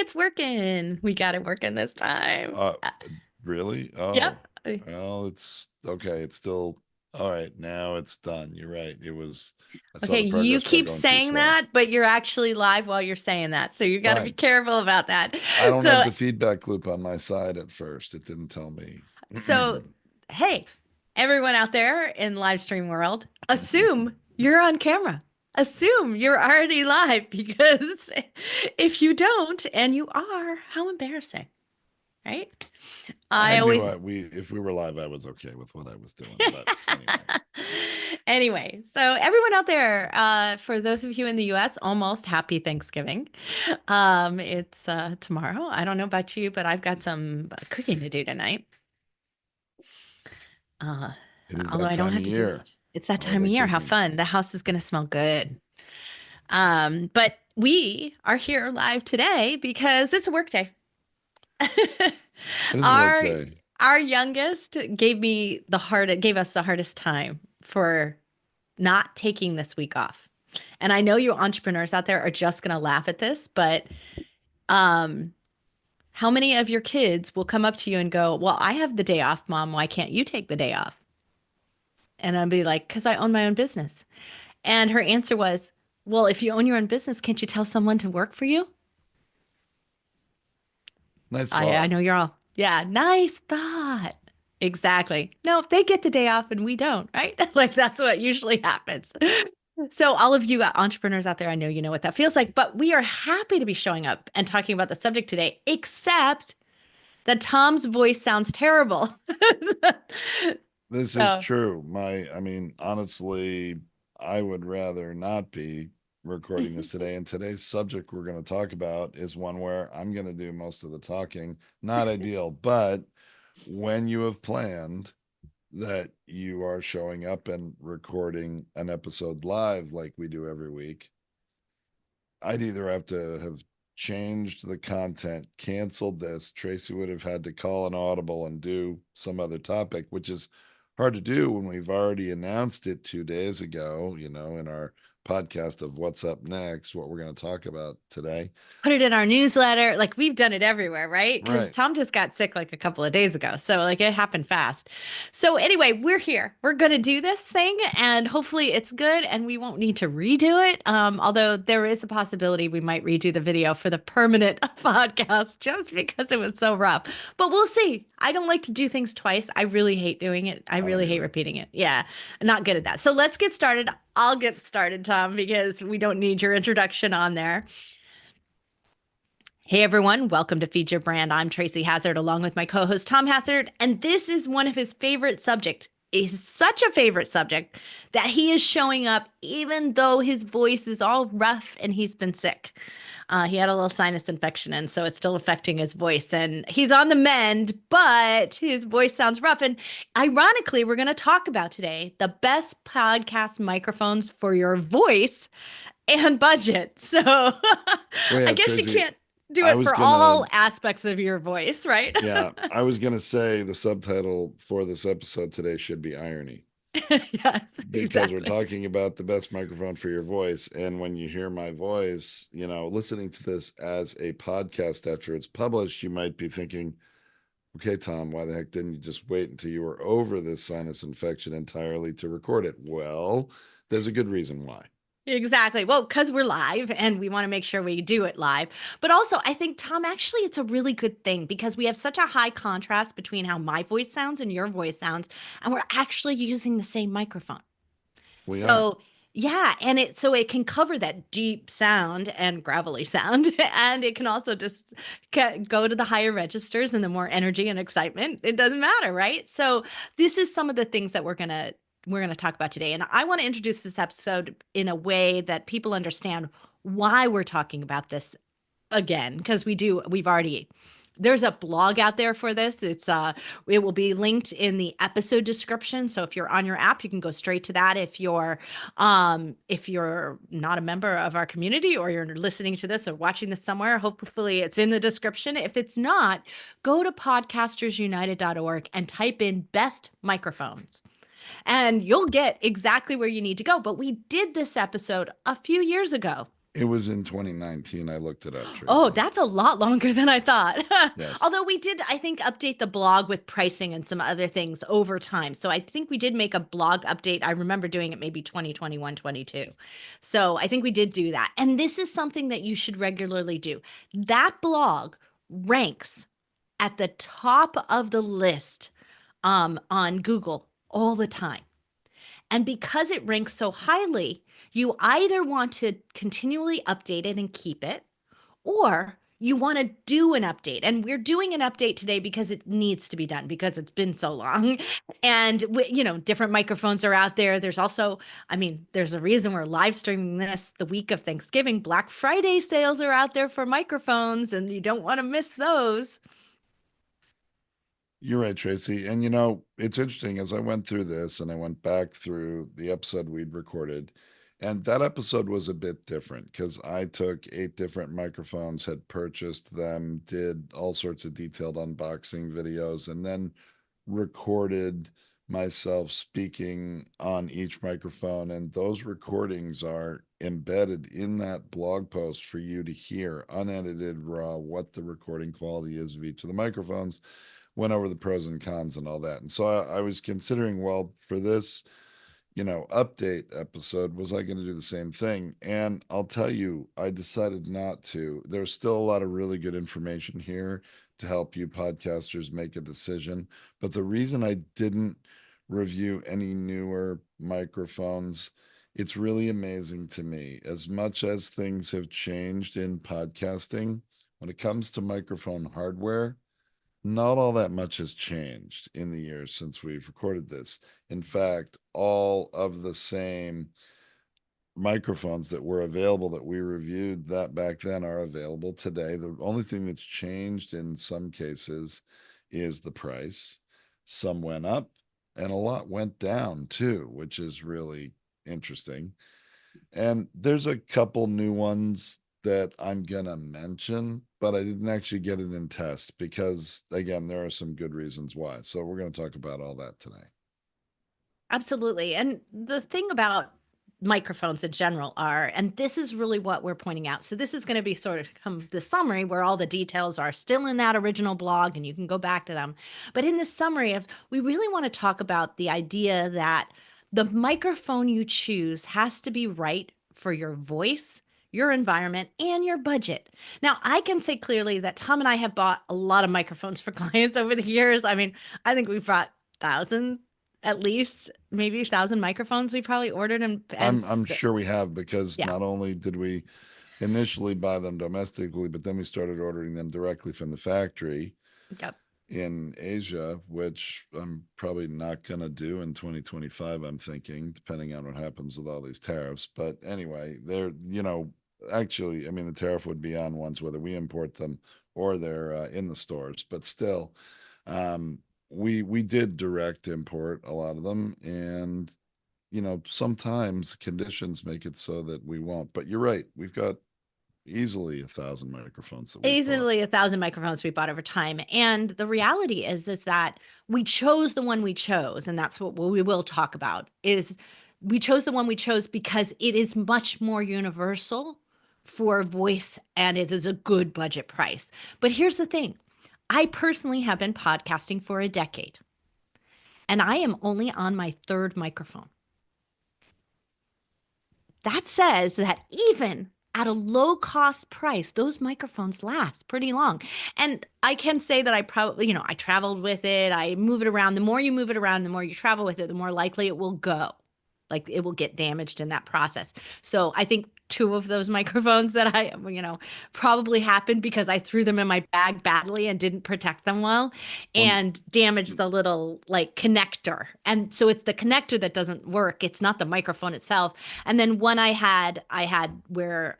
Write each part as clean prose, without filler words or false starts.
it's working. We got it working this time. Uh, really? Yep. Oh, well, it's okay. It's still all right. Now it's done. You're right. I saw Okay, the you progress bar keep going too saying slow. that, but you're actually live while you're saying that. So you got to be Fine. careful about that. I don't have So, the feedback loop on my side at first. It didn't tell me. so hey, everyone out there in live stream world, assume you're on camera. Assume you're already live because if you don't and you are, how embarrassing, right? I I knew always we if we were live, I was okay with what I was doing. But anyway, Anyway, so everyone out there, for those of you in the US, almost happy Thanksgiving. It's tomorrow. I don't know about you, but I've got some cooking to do tonight. Uh, it is Although that I don't time of have to do year. much. It's that All time of the year. How cooking. fun. The house is going to smell good. But we are here live today because it's a work day. It is a work Our day. our youngest gave us the hardest time for not taking this week off. And I know you entrepreneurs out there are just going to laugh at this, but um, how many of your kids will come up to you and go, "Well, I have the day off, Mom. Why can't you take the day off?" And I'll be like, "Because I own my own business." And her answer was, "Well, if you own your own business, can't you tell someone to work for you?" Nice I thought. know you're all, yeah, nice thought. Exactly. No, if they get the day off and we don't, right? Like that's what usually happens. So, all of you entrepreneurs out there, I know you know what that feels like, but we are happy to be showing up and talking about the subject today, except that Tom's voice sounds terrible. This is So, true. I mean, honestly, I would rather not be recording this today. And today's subject we're going to talk about is one where I'm going to do most of the talking. Not ideal, but when you have planned that you are showing up and recording an episode live like we do every week, I'd either have to have changed the content, canceled this. Tracy would have had to call an audible and do some other topic, which is hard to do when we've already announced it 2 days ago, in our podcast of what's up next, what we're going to talk about today. put it in our newsletter. Like we've done it everywhere, right? Because Right. Tom just got sick like a couple of days ago. So like it happened fast. So anyway, we're here. We're gonna do this thing and hopefully it's good and we won't need to redo it. Although there is a possibility we might redo the video for the permanent podcast just because it was so rough. But we'll see. I don't like to do things twice. I really hate doing it. I I don't really hate either. repeating it. Yeah, I'm not good at that. So let's get started. I'll get started, Tom, because we don't need your introduction on there. Hey everyone, welcome to Feed Your Brand. I'm Tracy Hazard along with my co-host Tom Hazard, and this is one of his favorite subjects. It's such a favorite subject that he is showing up even though his voice is all rough and he's been sick. He had a little sinus infection, and so it's still affecting his voice. And he's on the mend, but his voice sounds rough. And ironically, we're going to talk about today the best podcast microphones for your voice and budget. So Well, I yeah, guess you Tracy, can't do I it was for gonna all aspects of your voice, right? yeah, I was gonna say the subtitle for this episode today should be irony, Yes, because we're exactly. talking about the best microphone for your voice. And when you hear my voice, listening to this as a podcast after it's published, you might be thinking, okay, Tom, why the heck didn't you just wait until you were over this sinus infection entirely to record it? Well, there's a good reason why. Exactly. Well, because we're live and we want to make sure we do it live. But also, I think, Tom, actually, it's a really good thing because we have such a high contrast between how my voice sounds and your voice sounds, and we're actually using the same microphone. We are. So, yeah, and it can cover that deep sound and gravelly sound, and it can also just go to the higher registers and the more energy and excitement. It doesn't matter, right? So, this is some of the things that we're going to talk about today. And I want to introduce this episode in a way that people understand why we're talking about this again because we've already there's a blog out there for this. It will be linked in the episode description. So if you're on your app, you can go straight to that. If you're not a member of our community or you're listening to this or watching this somewhere, hopefully it's in the description. If it's not, go to podcastersunited.org and type in best microphones and you'll get exactly where you need to go. But we did this episode a few years ago. It was in 2019. I looked it up, Oh, Tracy. that's a lot longer than I thought. Yes. Although we did, I think, update the blog with pricing and some other things over time. So I think we did make a blog update. I remember doing it maybe 2021, 22. So I think we did do that. And this is something that you should regularly do. That blog ranks at the top of the list on Google all the time. And because it ranks so highly, you either want to continually update it and keep it, or you want to do an update. And we're doing an update today because it needs to be done because it's been so long. And, different microphones are out there. There's also, I mean, there's a reason we're live streaming this the week of Thanksgiving. Black Friday sales are out there for microphones, and you don't want to miss those. You're right, Tracy. And it's interesting as I went through this and I went back through the episode we'd recorded, and that episode was a bit different because I took 8 different microphones, had purchased them, did all sorts of detailed unboxing videos, and then recorded myself speaking on each microphone. And those recordings are embedded in that blog post for you to hear, unedited, raw, what the recording quality is of each of the microphones, went over the pros and cons and all that. And so I was considering, well, for this, update episode, was I going to do the same thing? And I'll tell you, I decided not to. There's still a lot of really good information here to help you podcasters make a decision. But the reason I didn't review any newer microphones, it's really amazing to me. As much as things have changed in podcasting, when it comes to microphone hardware, not all that much has changed in the years since we've recorded this. In fact, all of the same microphones that were available that we reviewed that back then are available today. The only thing that's changed in some cases is the price. Some went up and a lot went down too, which is really interesting. And there's a couple new ones that I'm gonna mention, but I didn't actually get it in test because, again, there are some good reasons why. So we're gonna talk about all that today. Absolutely. And the thing about microphones in general are, and this is really what we're pointing out. So this is going to be sort of the summary where all the details are still in that original blog and you can go back to them. But in this summary of, we really want to talk about the idea that the microphone you choose has to be right for your voice, your environment, and your budget. Now, I can say clearly that Tom and I have bought a lot of microphones for clients over the years. I mean, I think we've bought thousands, at least maybe 1,000 microphones we probably ordered, I'm sure we have, because yeah. not only did we initially buy them domestically, but then we started ordering them directly from the factory Yep. in Asia, which I'm probably not going to do in 2025, I'm thinking, depending on what happens with all these tariffs. But anyway, actually, I mean, the tariff would be on ones whether we import them or they're in the stores. But still, um, we did direct import a lot of them, and sometimes conditions make it so that we won't. But you're right, we've got easily 1,000 microphones that we've bought. Easily 1,000 microphones we bought over time. And the reality is that we chose the one we chose, and that's what we will talk about, is we chose the one we chose because it is much more universal for voice and it is a good budget price. But here's the thing. I personally have been podcasting for a decade, and I am only on my third microphone. That says that even at a low cost price, those microphones last pretty long. And I can say that I probably, I traveled with it, I move it around. The more you move it around, the more you travel with it, the more likely it will go. Like it will get damaged in that process. So I think two of those microphones that probably happened because I threw them in my bag badly and didn't protect them well One, and damaged the little like connector. And so it's the connector that doesn't work. It's not the microphone itself. And then one I had where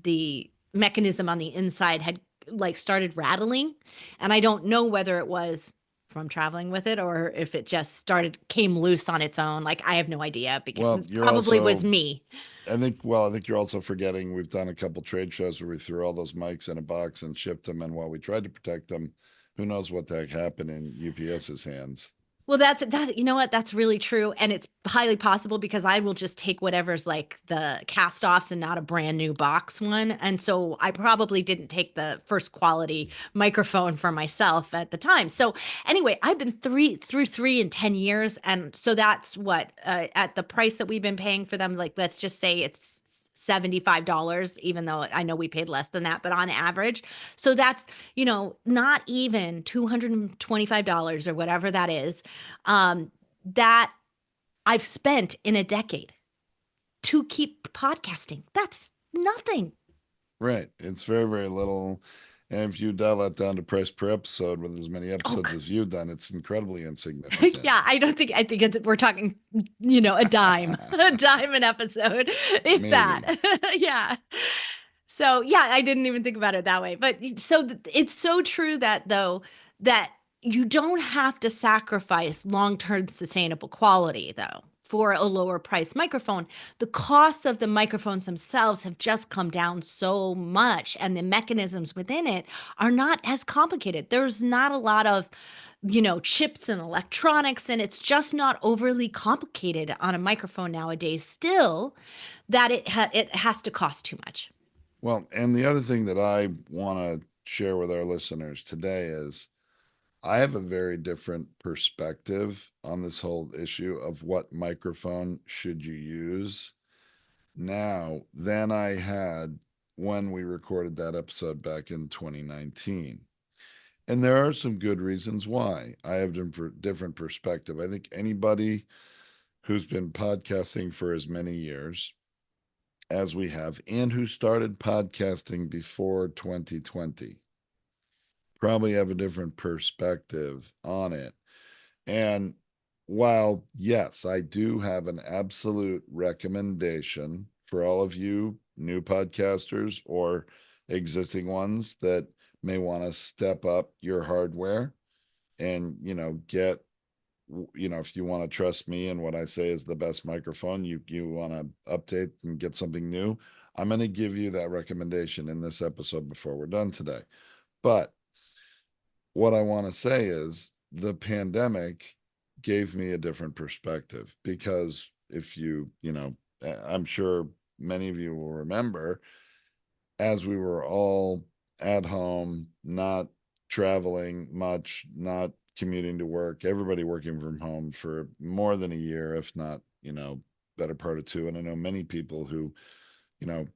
the mechanism on the inside had like started rattling, and I don't know whether it was from traveling with it or if it just came loose on its own. Like I have no idea because well, it you're probably was also me. I think you're also forgetting we've done a couple trade shows where we threw all those mics in a box and shipped them. And while we tried to protect them, who knows what the heck happened in UPS's hands? Well, you know what? That's really true. And it's highly possible because I will just take whatever's like the cast offs and not a brand new box one. And so I probably didn't take the first quality microphone for myself at the time. So anyway, I've been through three in 10 years. And so that's what, at the price that we've been paying for them, like let's just say it's $75, even though I know we paid less than that, but on average. So that's, not even $225 or whatever that is, that I've spent in a decade to keep podcasting. That's nothing. Right. It's very, very little. And if you dial that down to price per episode with as many Oh, episodes as you've done, it's incredibly insignificant. yeah, I think we're talking, a dime, a dime an episode, if Maybe. that. Yeah. So, yeah, I didn't even think about it that way. But so it's so true that though that you don't have to sacrifice long-term sustainable quality though for a lower price microphone. The costs of the microphones themselves have just come down so much and the mechanisms within it are not as complicated. There's not a lot of chips and electronics, and it's just not overly complicated on a microphone nowadays still that it has to cost too much. Well, and the other thing that I want to share with our listeners today is I have a very different perspective on this whole issue of what microphone should you use now than I had when we recorded that episode back in 2019. And there are some good reasons why. I have different perspective. I think anybody who's been podcasting for as many years as we have and who started podcasting before 2020 probably have a different perspective on it. And while, yes, I do have an absolute recommendation for all of you new podcasters or existing ones that may want to step up your hardware and, get, if you want to trust me and what I say is the best microphone, you want to update and get something new, I'm going to give you that recommendation in this episode before we're done today. But what I want to say is the pandemic gave me a different perspective because if I'm sure many of you will remember as we were all at home, not traveling much, not commuting to work, everybody working from home for more than a year, if not, better part of two. And I know many people who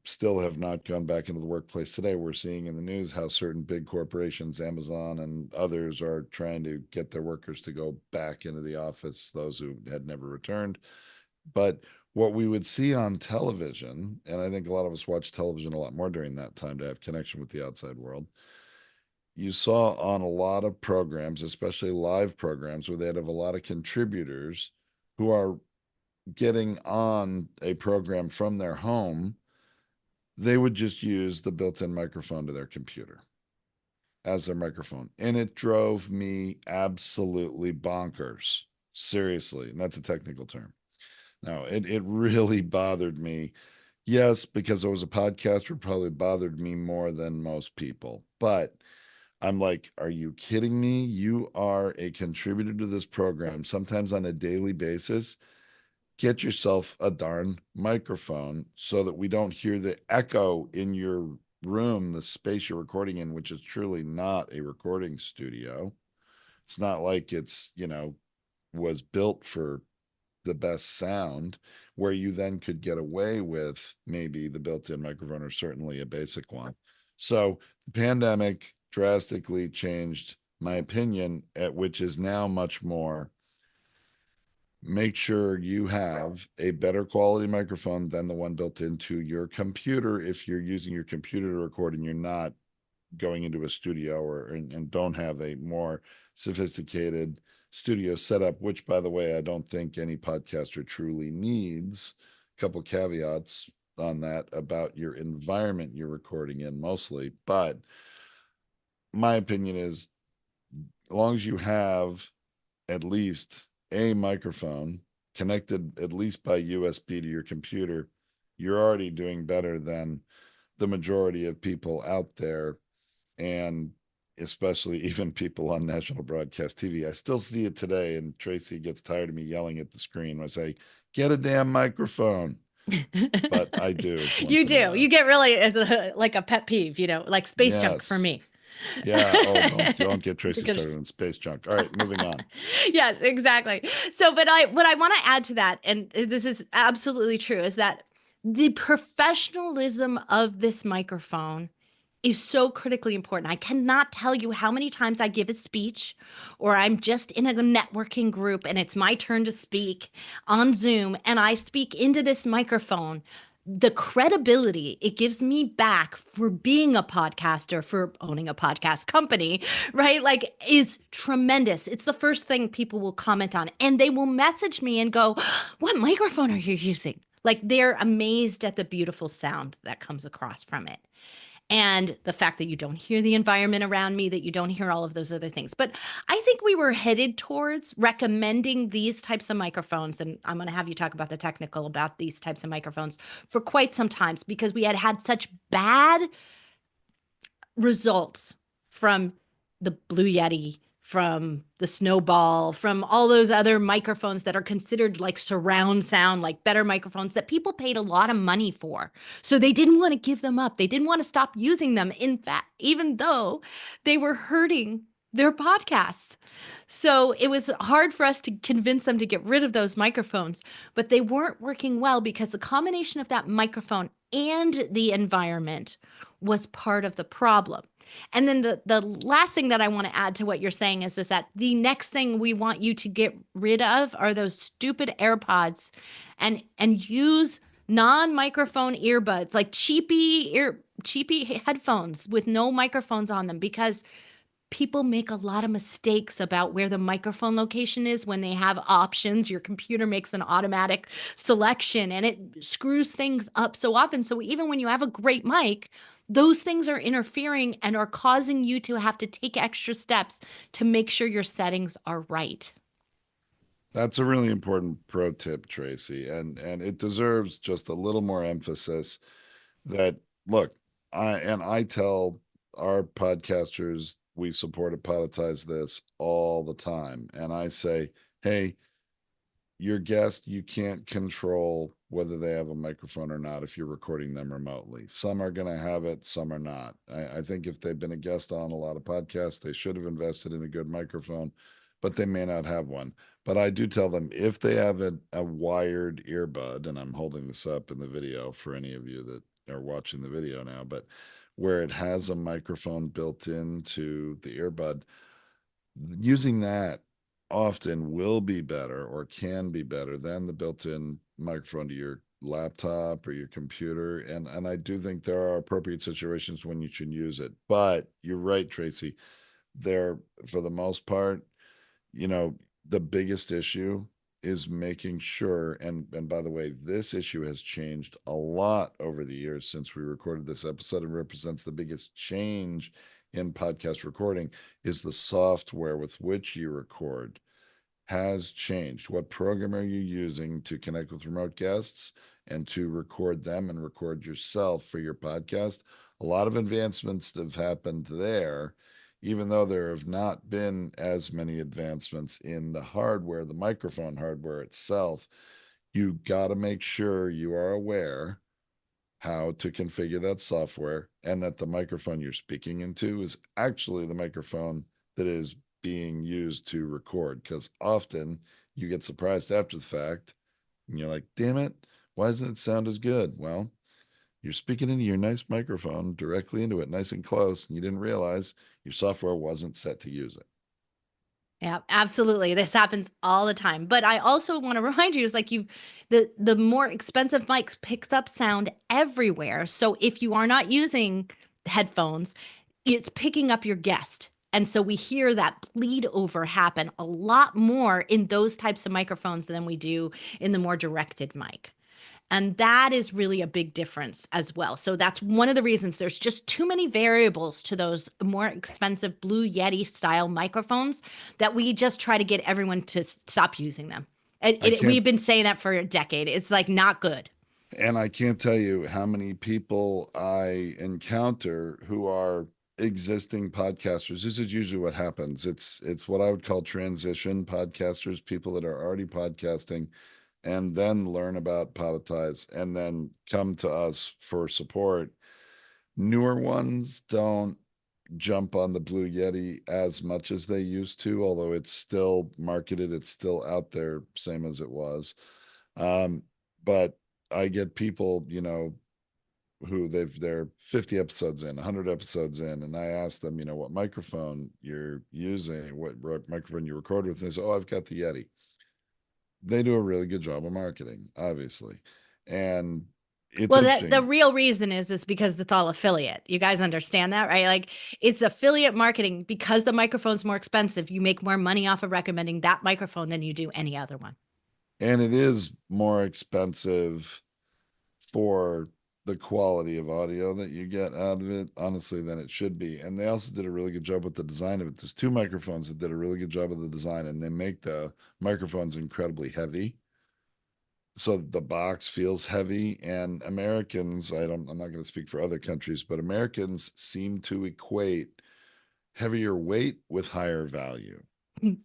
still have not gone back into the workplace today. We're seeing in the news how certain big corporations, Amazon and others, are trying to get their workers to go back into the office, those who had never returned. But what we would see on television, and I think a lot of us watched television a lot more during that time to have connection with the outside world, you saw on a lot of programs, especially live programs, where they'd have a lot of contributors who are getting on a program from their home, they would just use the built-in microphone to their computer as their microphone. And it drove me absolutely bonkers. Seriously. And that's a technical term. No, it really bothered me. Yes, because I was a podcaster, it probably bothered me more than most people. But I'm like, are you kidding me? You are a contributor to this program, sometimes on a daily basis. Get yourself a darn microphone so that we don't hear the echo in your room, the space you're recording in, which is truly not a recording studio. It's not like was built for the best sound, where you then could get away with maybe the built-in microphone or certainly a basic one. So the pandemic drastically changed my opinion, which is now much more make sure you have a better quality microphone than the one built into your computer if you're using your computer to record and you're not going into a studio and don't have a more sophisticated studio setup, which by the way I don't think any podcaster truly needs. A couple caveats on that about your environment you're recording in mostly, but my opinion is as long as you have at least a microphone connected at least by USB to your computer, you're already doing better than the majority of people out there. And especially even people on national broadcast TV. I still see it today, and Tracy gets tired of me yelling at the screen when I say, "Get a damn microphone." But I do You once in a do. You while. get really it's like a pet peeve, like space junk for Yes. me. Yeah. Oh, don't get Tracy started Because on space junk. All right, moving on. yes, exactly. So, but I what I want to add to that, and this is absolutely true, is that the professionalism of this microphone is so critically important. I cannot tell you how many times I give a speech or I'm just in a networking group and it's my turn to speak on Zoom and I speak into this microphone. The credibility it gives me back for being a podcaster, for owning a podcast company, right? Like, is tremendous. It's the first thing people will comment on, and they will message me and go, "What microphone are you using?" Like, they're amazed at the beautiful sound that comes across from it and the fact that you don't hear the environment around me, that you don't hear all of those other things. But I think we were headed towards recommending these types of microphones. And I'm going to have you talk about the technical about these types of microphones for quite some times because we had had such bad results from the Blue Yeti, from the Snowball, from all those other microphones that are considered like surround sound, like better microphones that people paid a lot of money for. So they didn't want to give them up. They didn't want to stop using them. In fact, even though they were hurting their podcasts. So it was hard for us to convince them to get rid of those microphones, but they weren't working well because the combination of that microphone and the environment was part of the problem. And then the last thing that I want to add to what you're saying is that the next thing we want you to get rid of are those stupid AirPods and use non-microphone earbuds, like cheapy headphones with no microphones on them because people make a lot of mistakes about where the microphone location is when they have options. Your computer makes an automatic selection and it screws things up so often. So even when you have a great mic, those things are interfering and are causing you to have to take extra steps to make sure your settings are right. That's a really important pro tip, Tracy, and it deserves just a little more emphasis. That look, I tell our podcasters we support and productize this all the time, and I say, hey, your guest, you can't control whether they have a microphone or not if you're recording them remotely. Some are going to have it, some are not. I think if they've been a guest on a lot of podcasts, they should have invested in a good microphone, but they may not have one. But I do tell them if they have a wired earbud, and I'm holding this up in the video for any of you that are watching the video now, but where it has a microphone built into the earbud, using that often will be better or can be better than the built-in microphone to your laptop or your computer. And I do think there are appropriate situations when you should use it. But you're right, Tracy. There, for the most part, you know, the biggest issue is making sure, and by the way, this issue has changed a lot over the years since we recorded this episode and represents the biggest change in podcast recording, is the software with which you record has changed. What program are you using to connect with remote guests and to record them and record yourself for your podcast? A lot of advancements have happened there, even though there have not been as many advancements in the hardware, the microphone hardware itself. You got to make sure you are aware how to configure that software and that the microphone you're speaking into is actually the microphone that is being used to record. Because often you get surprised after the fact and you're like, damn it, why doesn't it sound as good? Well, you're speaking into your nice microphone directly into it, nice and close, and you didn't realize your software wasn't set to use it. Yeah, absolutely. This happens all the time. But I also want to remind you is like the more expensive mics picks up sound everywhere. So if you are not using headphones, it's picking up your guest. And so we hear that bleed over happen a lot more in those types of microphones than we do in the more directed mic. And that is really a big difference as well. So that's one of the reasons there's just too many variables to those more expensive Blue Yeti style microphones that we just try to get everyone to stop using them. I can't We've been saying that for a decade. It's like not good. And I can't tell you how many people I encounter who are existing podcasters, this is usually what happens. It's what I would call transition podcasters, people that are already podcasting and then learn about Podetize and then come to us for support. Newer ones don't jump on the Blue Yeti as much as they used to, although it's still marketed, it's still out there, same as it was. Um, but I get people, who they're 50 episodes in, 100 episodes in, and I ask them, what microphone you're using, what microphone you record with, and they say, "Oh, I've got the Yeti." They do a really good job of marketing, obviously, and it's Well, that the interesting. real reason is because it's all affiliate. You guys understand that, right? Like it's affiliate marketing because the microphone's more expensive. You make more money off of recommending that microphone than you do any other one. And it is more expensive for the quality of audio that you get out of it, honestly, than it should be. And they also did a really good job with the design of it. There's two microphones that did a really good job of the design, and they make the microphones incredibly heavy. So the box feels heavy. And Americans, I'm not going to speak for other countries, but Americans seem to equate heavier weight with higher value.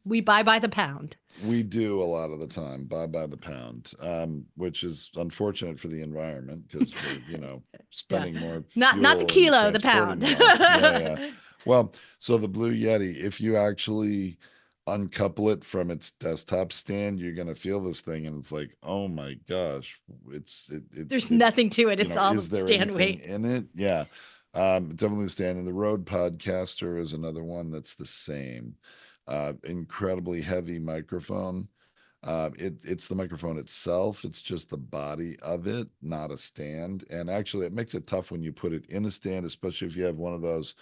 We buy by the pound. We do a lot of the time, buy by the pound, which is unfortunate for the environment because we're, Yeah. spending more Not the fuel and kilo, the transporting pound. more. Yeah, yeah. Well, so the Blue Yeti, if you actually uncouple it from its desktop stand, you're gonna feel this thing, and it's like, oh my gosh, There's nothing to it. It's all is there stand anything weight. in it? Yeah. Definitely the stand. And the Rode Podcaster is another one that's the same. Incredibly heavy microphone. It's the microphone itself. It's just the body of it, not a stand. And actually, it makes it tough when you put it in a stand, especially if you have one of those,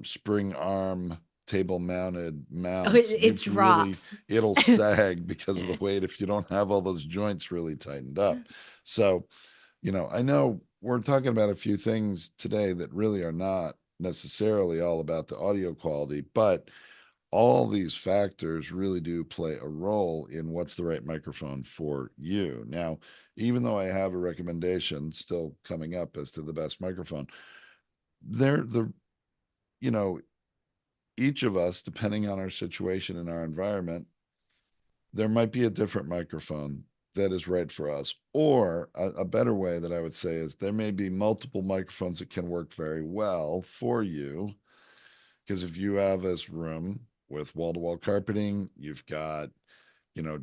spring arm table mounted Oh, mounts. it It's really, drops. it'll sag because of the weight if you don't have all those joints really tightened up. So, I know we're talking about a few things today that really are not necessarily all about the audio quality, but all these factors really do play a role in what's the right microphone for you. Now, even though I have a recommendation still coming up as to the best microphone, there the you know, each of us, depending on our situation and our environment, there might be a different microphone that is right for us. Or a better way that I would say is there may be multiple microphones that can work very well for you. Because if you have this room with wall to wall carpeting, you've got,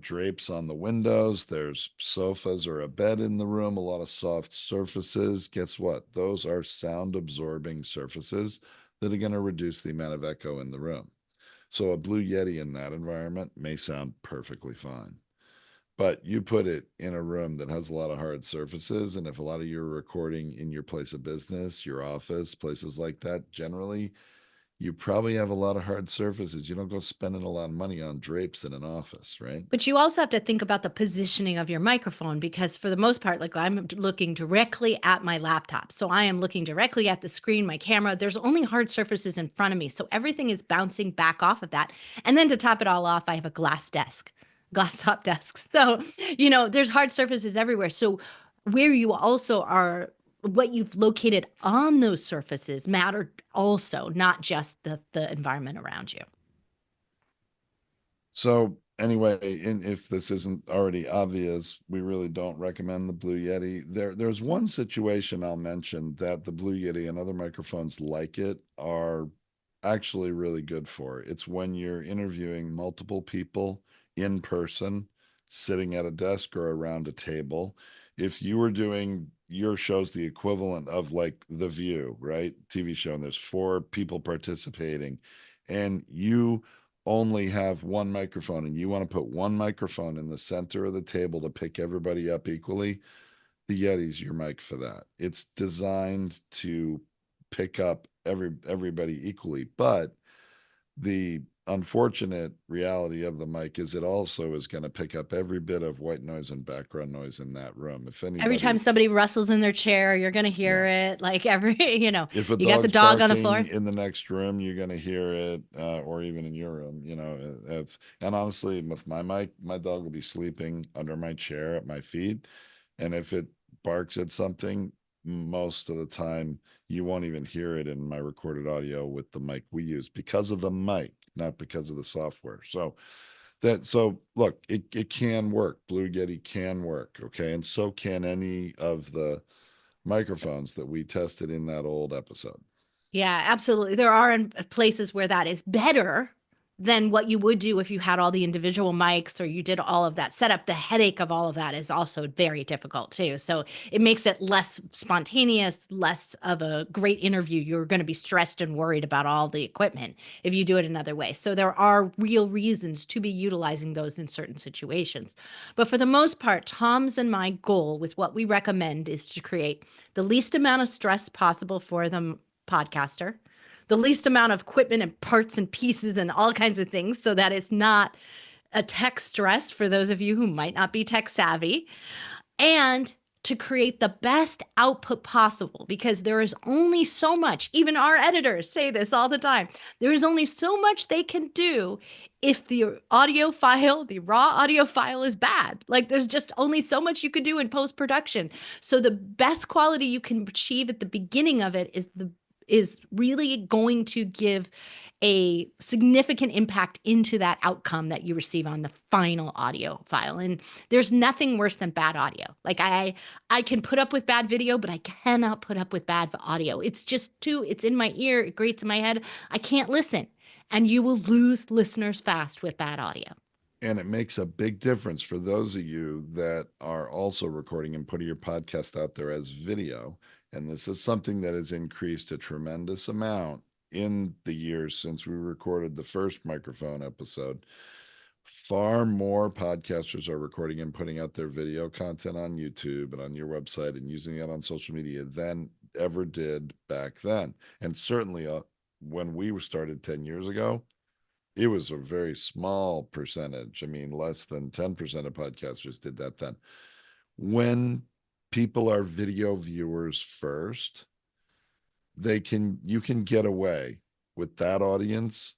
drapes on the windows, there's sofas or a bed in the room, a lot of soft surfaces. Guess what? Those are sound absorbing surfaces that are going to reduce the amount of echo in the room. So a Blue Yeti in that environment may sound perfectly fine. But you put it in a room that has a lot of hard surfaces, and if a lot of you are recording in your place of business, your office, places like that, generally, you probably have a lot of hard surfaces. You don't go spending a lot of money on drapes in an office, right? But you also have to think about the positioning of your microphone because, for the most part, like I'm looking directly at my laptop. So I am looking directly at the screen, my camera. There's only hard surfaces in front of me. So everything is bouncing back off of that. And then to top it all off, I have a glass desk, glass top desk. So, there's hard surfaces everywhere. So where you also are, what you've located on those surfaces matter also, not just the environment around you. So anyway, if this isn't already obvious, we really don't recommend the Blue Yeti. There's one situation I'll mention that the Blue Yeti and other microphones like it are actually really good for. It's when you're interviewing multiple people in person, sitting at a desk or around a table. If you were doing your show's the equivalent of like The View, right? TV show, and there's four people participating, and you only have one microphone and you want to put one microphone in the center of the table to pick everybody up equally, the Yeti's your mic for that. It's designed to pick up everybody equally, but the unfortunate reality of the mic is it also is going to pick up every bit of white noise and background noise in that room. If Every time anybody, somebody rustles in their chair, you're going to hear yeah, it. Like if a you got the dog's dog on the barking floor. in the next room, you're going to hear it, or even in your room. And honestly, with my mic, my dog will be sleeping under my chair at my feet, and if it barks at something, most of the time you won't even hear it in my recorded audio with the mic we use because of the mic, not because of the software. So look, it can work. Blue Yeti can work, okay, and so can any of the microphones that we tested in that old episode. Yeah, absolutely. There are places where that is better than what you would do if you had all the individual mics or you did all of that setup. The headache of all of that is also very difficult too. So it makes it less spontaneous, less of a great interview. You're going to be stressed and worried about all the equipment if you do it another way. So there are real reasons to be utilizing those in certain situations. But for the most part, Tom's and my goal with what we recommend is to create the least amount of stress possible for the podcaster, the least amount of equipment and parts and pieces and all kinds of things so that it's not a tech stress for those of you who might not be tech savvy, and to create the best output possible because there is only so much, even our editors say this all the time, there is only so much they can do if the audio file, the raw audio file is bad. Like there's just only so much you could do in post production. So the best quality you can achieve at the beginning of it is really going to give a significant impact into that outcome that you receive on the final audio file. And there's nothing worse than bad audio. Like I can put up with bad video, but I cannot put up with bad audio. It's just too, it's in my ear, it grates in my head. I can't listen. And you will lose listeners fast with bad audio. And it makes a big difference for those of you that are also recording and putting your podcast out there as video. And this is something that has increased a tremendous amount in the years since we recorded the first microphone episode. Far more podcasters are recording and putting out their video content on YouTube and on your website and using it on social media than ever did back then. And certainly when we started 10 years ago, it was a very small percentage. I mean, less than 10% of podcasters did that then. When people are video viewers first, you can get away with that audience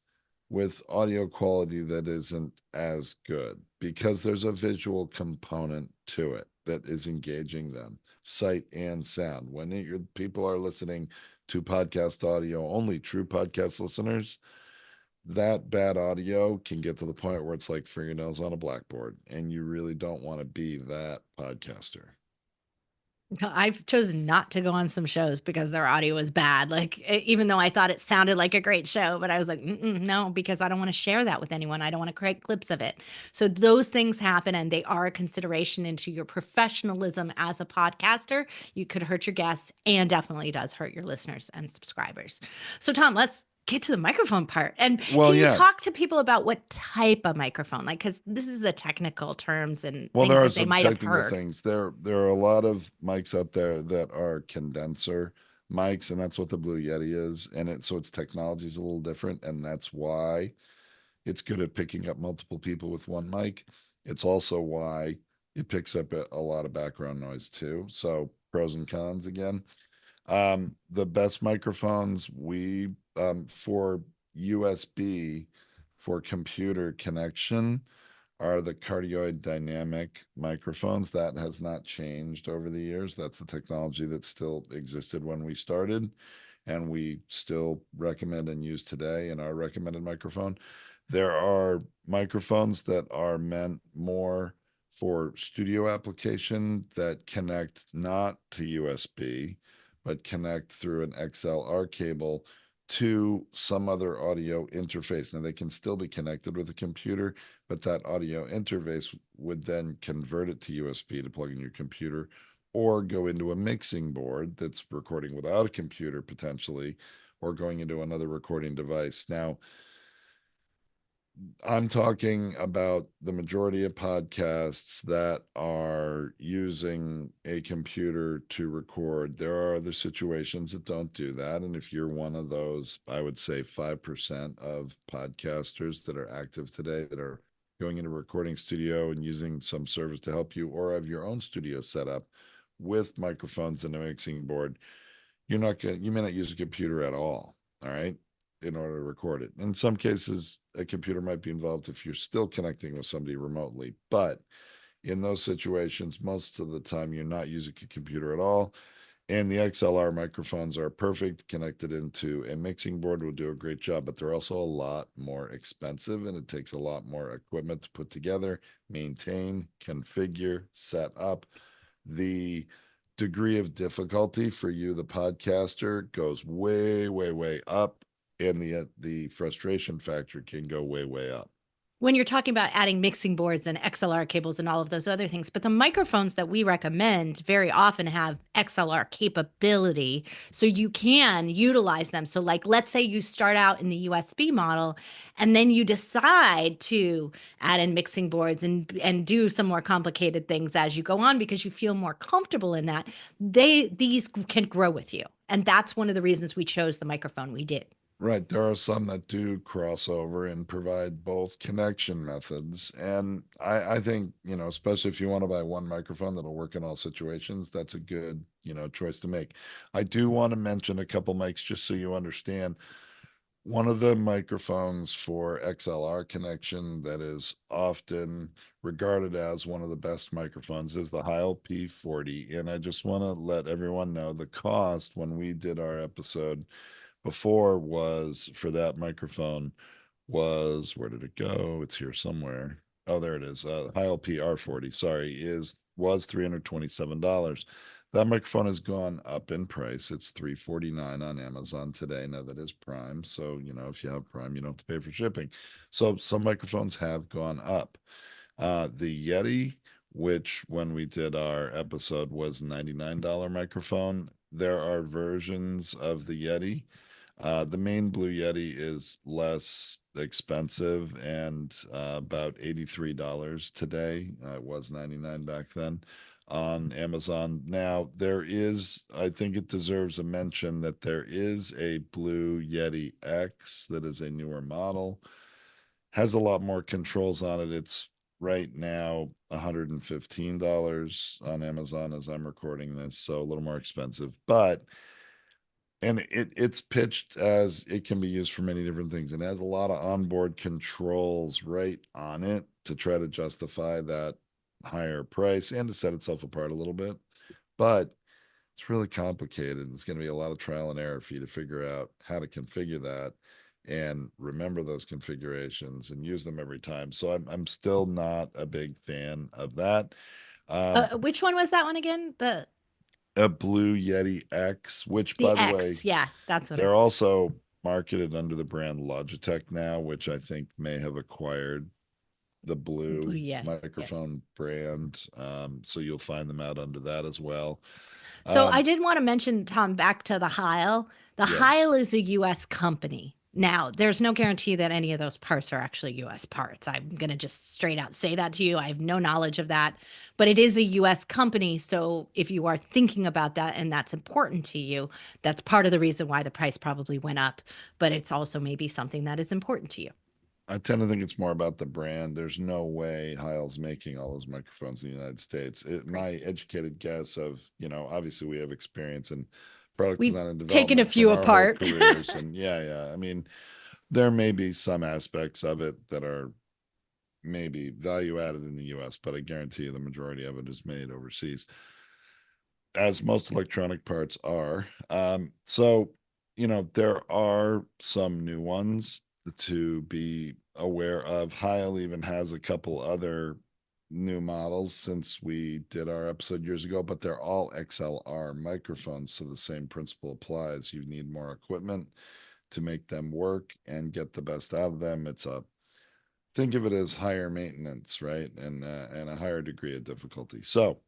with audio quality that isn't as good because there's a visual component to it that is engaging them, sight and sound. When people are listening to podcast audio, only true podcast listeners, that bad audio can get to the point where it's like fingernails on a blackboard, and you really don't want to be that podcaster. I've chosen not to go on some shows because their audio is bad. Like, even though I thought it sounded like a great show, but I was like, no, because I don't want to share that with anyone. I don't want to create clips of it. So, those things happen and they are a consideration into your professionalism as a podcaster. You could hurt your guests and definitely does hurt your listeners and subscribers. So, Tom, let's get to the microphone part. And Well, can you yeah. talk to people about what type of microphone? Like, because this is the technical terms and Well, there things are that they some might have technical heard. things. There are a lot of mics out there that are condenser mics, and that's what the Blue Yeti is. And it's technology is a little different, and that's why it's good at picking up multiple people with one mic. It's also why it picks up a lot of background noise too. So pros and cons again. The best microphones for USB for computer connection are the cardioid dynamic microphones. That has not changed over the years. That's the technology that still existed when we started, and we still recommend and use today in our recommended microphone. There are microphones that are meant more for studio application that connect not to USB, but connect through an XLR cable to some other audio interface. Now, they can still be connected with a computer, but that audio interface would then convert it to USB to plug in your computer or go into a mixing board that's recording without a computer potentially, or going into another recording device. Now, I'm talking about the majority of podcasts that are using a computer to record. There are other situations that don't do that. And if you're one of those, I would say 5% of podcasters that are active today that are going into a recording studio and using some service to help you, or have your own studio set up with microphones and a mixing board, you may not use a computer at all. All right, in order to record it. In some cases, a computer might be involved if you're still connecting with somebody remotely. But in those situations, most of the time, you're not using a computer at all. And the XLR microphones are perfect, connected into a mixing board will do a great job, but they're also a lot more expensive and it takes a lot more equipment to put together, maintain, configure, set up. The degree of difficulty for you, the podcaster, goes way, way, way up, and the frustration factor can go way, way up. When you're talking about adding mixing boards and XLR cables and all of those other things, but the microphones that we recommend very often have XLR capability, so you can utilize them. So, like, let's say you start out in the USB model, and then you decide to add in mixing boards and do some more complicated things as you go on because you feel more comfortable in that. These can grow with you, and that's one of the reasons we chose the microphone we did. Right. There are some that do cross over and provide both connection methods. And I think, especially if you want to buy one microphone that'll work in all situations, that's a good, choice to make. I do want to mention a couple mics just so you understand. One of the microphones for XLR connection that is often regarded as one of the best microphones is the Heil P40. And I just want to let everyone know the cost when we did our episode before was for that microphone was, where did it go? It's here somewhere. Oh, there it is. Heil PR40, sorry, is was $327. That microphone has gone up in price. It's $349 on Amazon today. Now that is Prime. So, if you have Prime, you don't have to pay for shipping. So some microphones have gone up. The Yeti, which when we did our episode was $99 microphone, there are versions of the Yeti. The main Blue Yeti is less expensive and about $83 today. It was 99 back then on Amazon. Now, I think it deserves a mention that there is a Blue Yeti X that is a newer model, has a lot more controls on it. It's right now $115 on Amazon as I'm recording this, so a little more expensive, but and it's pitched as it can be used for many different things and has a lot of onboard controls right on it to try to justify that higher price and to set itself apart a little bit. But it's really complicated. It's going to be a lot of trial and error for you to figure out how to configure that and remember those configurations and use them every time. So I'm still not a big fan of that. Um, Which one was that one again? a Blue Yeti X, which The by the way, X. Yeah, that's what they're it's. also marketed under the brand Logitech now, which I think may have acquired the Blue, Blue yeah, yeah. microphone brand. So you'll find them out under that as well. So I Um, did want to mention, Tom, back to the Heil. The yes, Heil is a U.S. company. Now, there's no guarantee that any of those parts are actually U.S. parts. I'm going to just straight out say that to you. I have no knowledge of that, but it is a U.S. company. So if you are thinking about that and that's important to you, that's part of the reason why the price probably went up. But it's also maybe something that is important to you. I tend to think it's more about the brand. There's no way Heil's making all those microphones in the United States. Right. My educated guess of, obviously we have experience in product We've design and taken a development from few our whole apart. careers. And yeah, yeah. I mean, there may be some aspects of it that are maybe value added in the US, but I guarantee you the majority of it is made overseas, as most electronic parts are. So, there are some new ones to be aware of. Heil even has a couple other new models since we did our episode years ago, but they're all XLR microphones. So the same principle applies. You need more equipment to make them work and get the best out of them. Think of it as higher maintenance, right? And a higher degree of difficulty. So,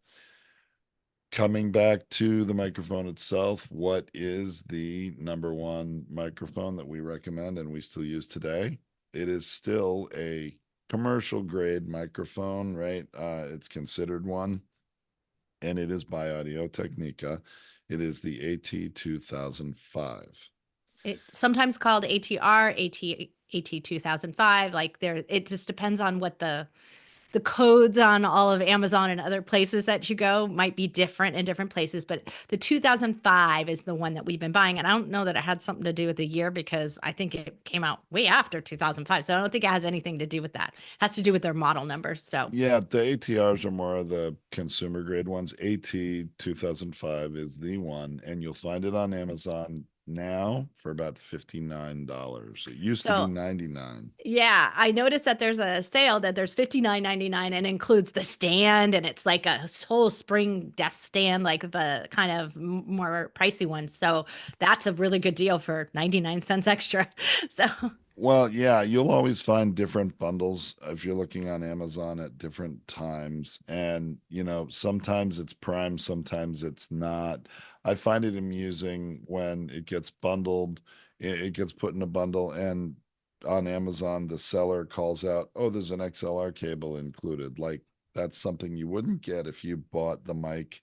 coming back to the microphone itself, what is the number one microphone that we recommend and we still use today? It is still a commercial grade microphone, right? It's considered one, and it is by Audio Technica. It is the AT 2005. It sometimes called ATR, AT 2005. Like there, it just depends on what the the codes on all of Amazon and other places that you go might be different in different places, but the 2005 is the one that we've been buying. And I don't know that it had something to do with the year because I think it came out way after 2005. So I don't think it has anything to do with that. It has to do with their model numbers. So, Yeah, the ATRs are more of the consumer grade ones. AT 2005 is the one, and you'll find it on Amazon now for about $59. It used to be so 99. yeah, I noticed that there's a sale that there's 59.99 and includes the stand and it's like a whole spring desk stand like the kind of more pricey ones. So that's a really good deal for 99 cents extra. So Well, yeah, you'll always find different bundles if you're looking on Amazon at different times. And, sometimes it's Prime, sometimes it's not. I find it amusing when it gets bundled, it gets put in a bundle, and on Amazon, the seller calls out, oh, there's an XLR cable included. Like, that's something you wouldn't get if you bought the mic,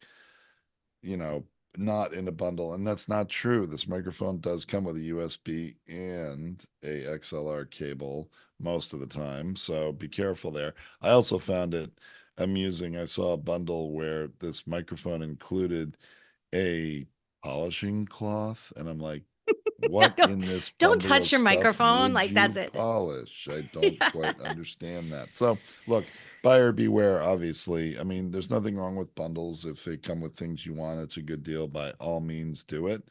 you know, not in a bundle. And that's not true. This microphone does come with a USB and a XLR cable most of the time. So be careful there. I also found it amusing. I saw a bundle where this microphone included a polishing cloth. And I'm like, what don't, in this don't bundle touch of your stuff microphone. would Like you that's it. polish? I don't Yeah. quite understand that. So, look, buyer beware, obviously. I mean, there's nothing wrong with bundles. If they come with things you want, it's a good deal. By all means, do it.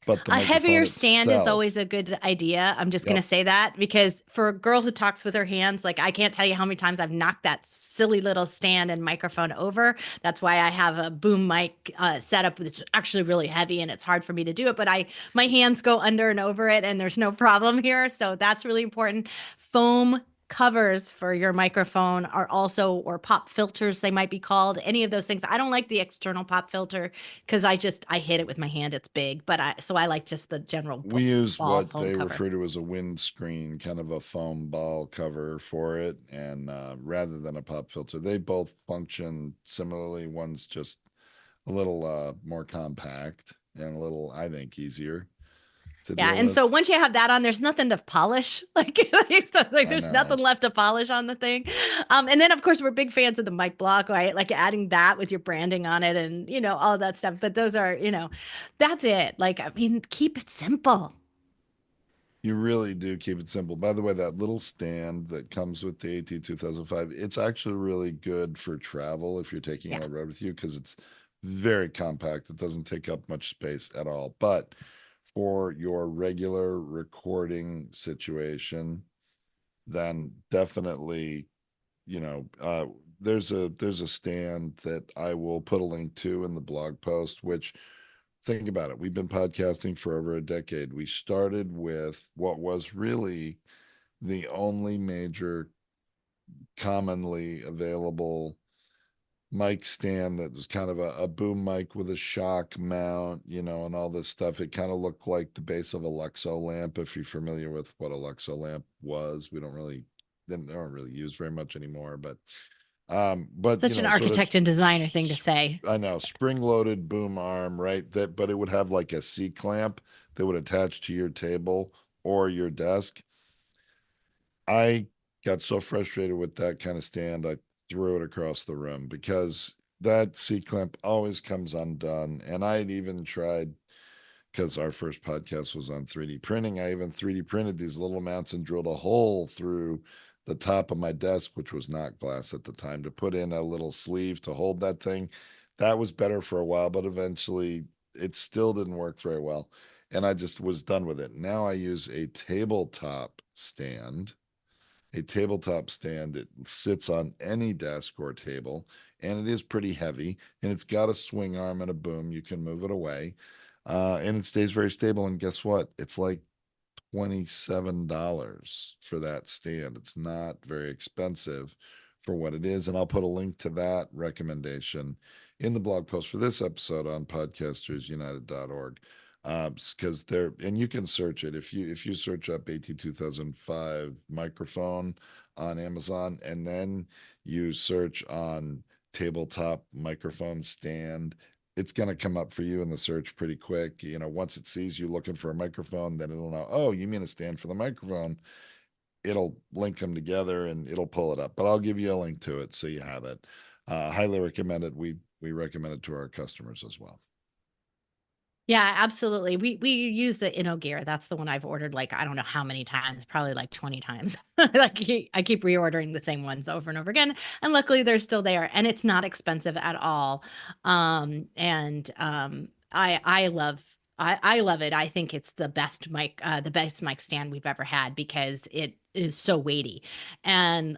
But the A microphone heavier stand is itself, always a good idea. I'm just going to yep, say that because for a girl who talks with her hands, like I can't tell you how many times I've knocked that silly little stand and microphone over. That's why I have a boom mic setup that's actually really heavy and it's hard for me to do it. But my hands go under and over it, and there's no problem here. So that's really important. Foam covers for your microphone are also, or pop filters, they might be called, any of those things. I don't like the external pop filter because I hit it with my hand. It's big, but I like just the general we use ball what foam they cover. refer to as a windscreen, kind of a foam ball cover for it. And rather than a pop filter, they both function similarly. One's just a little more compact and a little, I think, easier to Yeah, deal and so with. once you have that on, there's nothing to polish. Like I there's know. nothing left to polish on the thing. And then of course we're big fans of the mic block, right? Like adding that with your branding on it, and all of that stuff. But those are, that's it. Like I mean, keep it simple. You really do keep it simple. By the way, that little stand that comes with the AT 2005, it's actually really good for travel if you're taking it Yeah. on the road with you because it's very compact. It doesn't take up much space at all. But for your regular recording situation, then definitely, you know, uh, there's a stand that I will put a link to in the blog post, which think about it. We've been podcasting for over a decade. We started with what was really the only major commonly available mic stand that was kind of a boom mic with a shock mount, and all this stuff. It kind of looked like the base of a Luxo lamp, if you're familiar with what a Luxo lamp was. They don't really use very much anymore, but Such an sort of architect and designer thing to say. I know, spring-loaded boom arm, right? But it would have like a C clamp that would attach to your table or your desk. I got so frustrated with that kind of stand, I threw it across the room because that C clamp always comes undone. And I had even tried, because our first podcast was on 3D printing, I even 3D printed these little mounts and drilled a hole through the top of my desk, which was not glass at the time, to put in a little sleeve to hold that thing. That was better for a while, but eventually it still didn't work very well. And I just was done with it. Now I use a tabletop stand that sits on any desk or table, and it is pretty heavy, and it's got a swing arm and a boom. You can move it away, and it stays very stable. And guess what? It's like $27 for that stand. It's not very expensive for what it is. And I'll put a link to that recommendation in the blog post for this episode on podcastersunited.org. Because and you can search it if you search up AT 2005 microphone on Amazon, and then you search on tabletop microphone stand, it's going to come up for you in the search pretty quick. Once it sees you looking for a microphone, then it'll know, oh, you mean a stand for the microphone. it'll link them together and it'll pull it up. But I'll give you a link to it so you have it. Highly recommend it. We recommend it to our customers as well. Yeah, absolutely. We use the InnoGear. That's the one I've ordered like I don't know how many times, probably like 20 times. Like I keep reordering the same ones over and over again, and luckily they're still there, and it's not expensive at all. And I love it. I think it's the best mic stand we've ever had because it is so weighty. And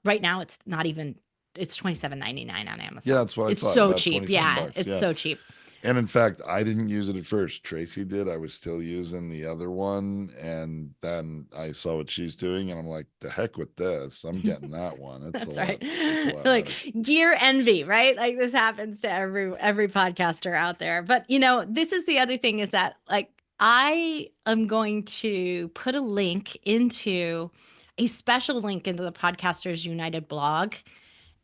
right now it's not even it's 27.99 on Yeah, Amazon. that's what I It's thought. so About cheap. 27 Yeah, bucks. it's Yeah. so cheap. And in fact, I didn't use it at first. Tracy did. I was still using the other one. And then I saw what she's doing and I'm like, the heck with this. I'm getting that one. That's right. It's a lot Like better. gear envy, right? Like this happens to every podcaster out there. But this is the other thing is that like I am going to put a link into a special link into the Podcasters United blog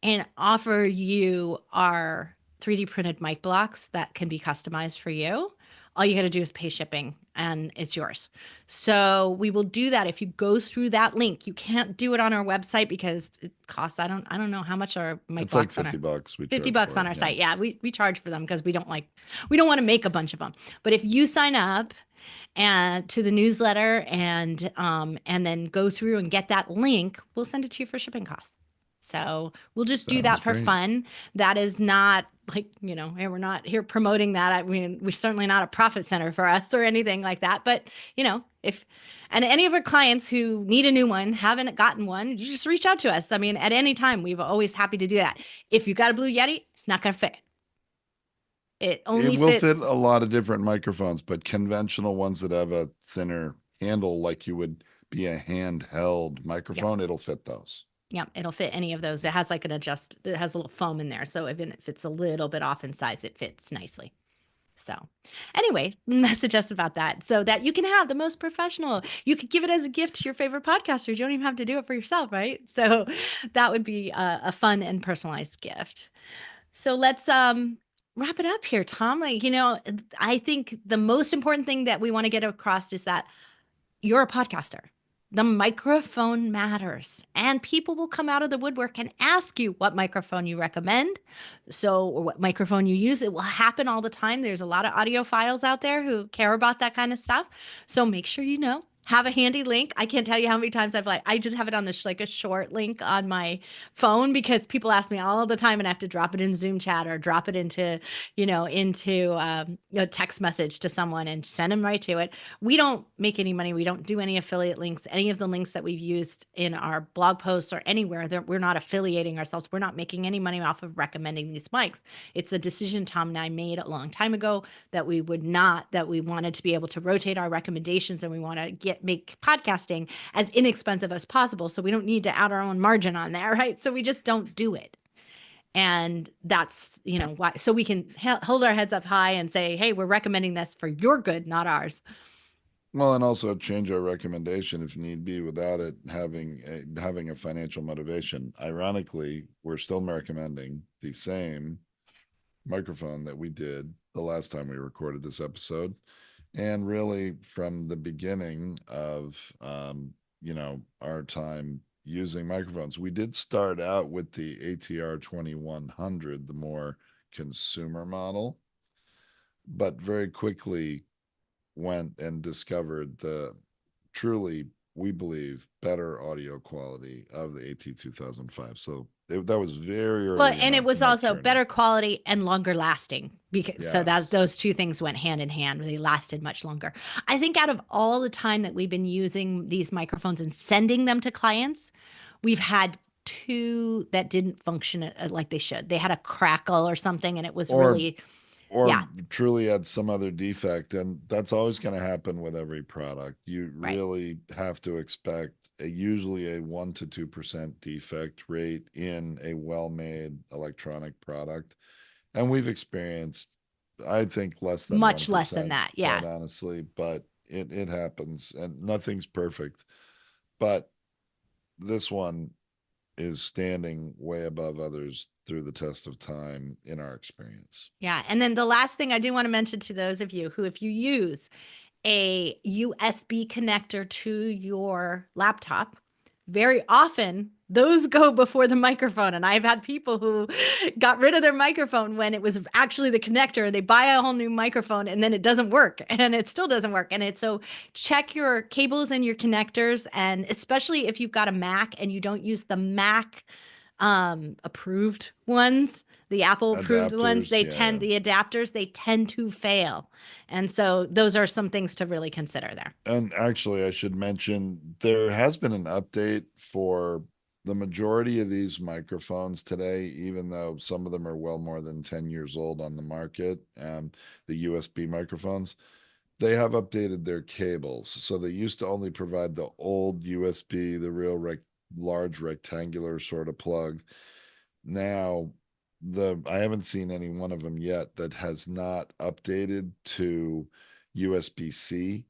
and offer you our 3D printed mic blocks that can be customized for you. All you got to do is pay shipping and it's yours. So we will do that if you go through that link. You can't do it on our website because it costs I don't know how much our mic It's like blocks on 50 our bucks we 50 charge bucks for on it. our Yeah. site. Yeah, we charge for them because we don't want to make a bunch of them. But if you sign up and to the newsletter and then go through and get that link, we'll send it to you for shipping costs. So we'll just do Sounds that for great. fun. That is not like, hey, we're not here promoting that. I mean, we're certainly not a profit center for us or anything like that. But, if, and any of our clients who need a new one, haven't gotten one, you just reach out to us. I mean, at any time, we're always happy to do that. If you got a Blue Yeti, it's not going to fit. It It only will fit fits. a lot of different microphones, but conventional ones that have a thinner handle, like you would be a handheld Yep. microphone, it'll fit those. Yep, it'll fit any of those. It has like it has a little foam in there. So even if it's a little bit off in size, it fits nicely. So, anyway, message us about that so that you can have the most professional. You could give it as a gift to your favorite podcaster. You don't even have to do it for yourself, right? So, that would be a fun and personalized gift. So, let's wrap it up here, Tom. Like, I think the most important thing that we want to get across is that you're a podcaster. The microphone matters, and people will come out of the woodwork and ask you what microphone you recommend. So, or what microphone you use. It will happen all the time. There's a lot of audiophiles out there who care about that kind of stuff. So, make sure you know. Have a handy link. I can't tell you how many times I just have it on like a short link on my phone because people ask me all the time and I have to drop it in Zoom chat or drop it into a text message to someone and send them right to it. We don't make any money. We don't do any affiliate links. Any of the links that we've used in our blog posts or anywhere, we're not affiliating ourselves. We're not making any money off of recommending these mics. It's a decision Tom and I made a long time ago that we wanted to be able to rotate our recommendations and we want to make podcasting as inexpensive as possible. So we don't need to add our own margin on there, right? So we just don't do it. And that's why, so we can hold our heads up high and say, hey, we're recommending this for your good, not ours. Well, and also change our recommendation if need be without it having a financial motivation. Ironically, we're still recommending the same microphone that we did the last time we recorded this episode. And really from the beginning of our time using microphones, we did start out with the ATR 2100, the more consumer model, but very quickly went and discovered the truly, we believe, better audio quality of the AT 2005. So that was very Well, early in and our it was mic also journey. better quality and longer lasting because so that Yes. those two things went hand in hand. They lasted much longer. I think out of all the time that we've been using these microphones and sending them to clients, we've had two that didn't function like they should. They had a crackle or something, and it was Or really, or yeah, truly had some other defect, and that's always going to happen with every product. You right, really have to expect usually a 1 to 2% defect rate in a well-made electronic product, and we've experienced, I think, less than much less than 1%, that. quite Yeah. honestly, but it happens and nothing's perfect. But this one is standing way above others through the test of time in our experience. Yeah. And then the last thing I do want to mention to those of you who, if you use a USB connector to your laptop, very often those go before the microphone. And I've had people who got rid of their microphone when it was actually the connector. They buy a whole new microphone and then it doesn't work and it still doesn't work. And it's so check your cables and your connectors. And especially if you've got a Mac and you don't use the Mac approved ones, the Apple approved ones, Adapters, yeah. the adapters, they tend to fail. And so those are some things to really consider there. And actually, I should mention there has been an update for the majority of these microphones today, even though some of them are well more than 10 years old on the market, the USB microphones. They have updated their cables. So they used to only provide the old USB, the real large rectangular sort of plug. Now, I haven't seen any one of them yet that has not updated to USB-C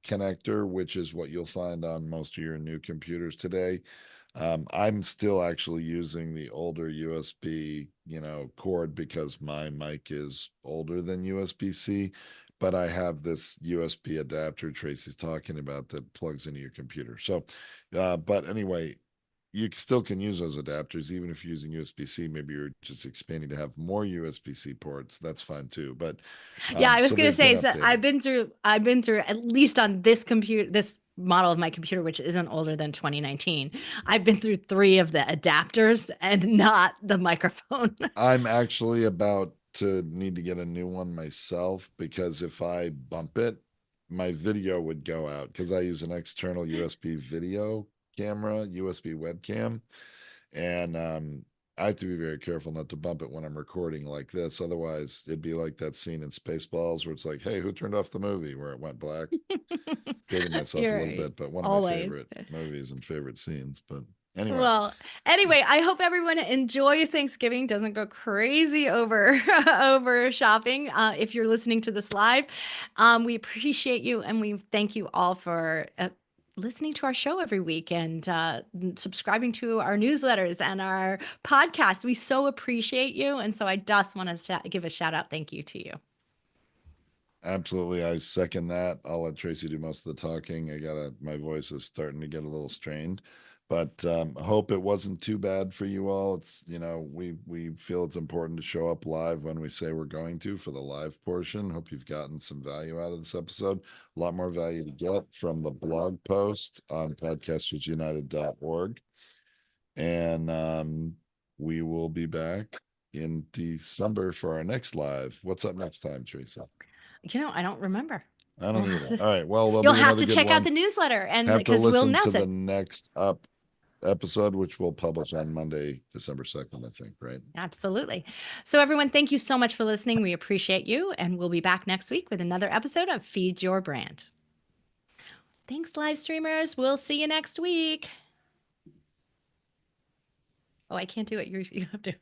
connector, which is what you'll find on most of your new computers today. I'm still actually using the older USB, cord because my mic is older than USB-C, but I have this USB adapter Tracy's talking about that plugs into your computer. So, but anyway, you still can use those adapters even if you're using USB-C. Maybe you're just expanding to have more USB-C ports. That's fine too. But Yeah, I was so gonna they've been say so updated. I've been through at least on this computer this model of my computer, which isn't older than 2019. I've been through three of the adapters and not the microphone. I'm actually about to need to get a new one myself because if I bump it, my video would go out because I use an external USB video camera, USB webcam, and I have to be very careful not to bump it when I'm recording like this. Otherwise, it'd be like that scene in Spaceballs where it's like, "Hey, who turned off the movie?" where it went black. Dating myself a You're little right. bit, but one of my Always. favorite movies and favorite scenes. But anyway, Well, anyway, I hope everyone enjoys Thanksgiving, doesn't go crazy over over shopping. If you're listening to this live, we appreciate you and we thank you all for listening to our show every week and subscribing to our newsletters and our podcast. We so appreciate you, and so I just want to give a shout out, thank you to you. absolutely, I second that. I'll let Tracy do most of the talking. My voice is starting to get a little strained, but I hope it wasn't too bad for you all. It's we feel it's important to show up live when we say we're going to for the live portion. Hope you've gotten some value out of this episode. A lot more value to get from the blog post on podcastersunited.org, and we will be back in December for our next live. What's up next time, Tracy? I don't remember. I We'll don't have either. to, All right. Well, there'll you'll be have another to good check out one. the newsletter and Have to because we'll listen to announce the it. next up episode, which we'll publish on Monday, December 2nd, I think, right? Absolutely. So, everyone, thank you so much for listening. We appreciate you. And we'll be back next week with another episode of Feed Your Brand. Thanks, live streamers. We'll see you next week. Oh, I can't do it. You have to.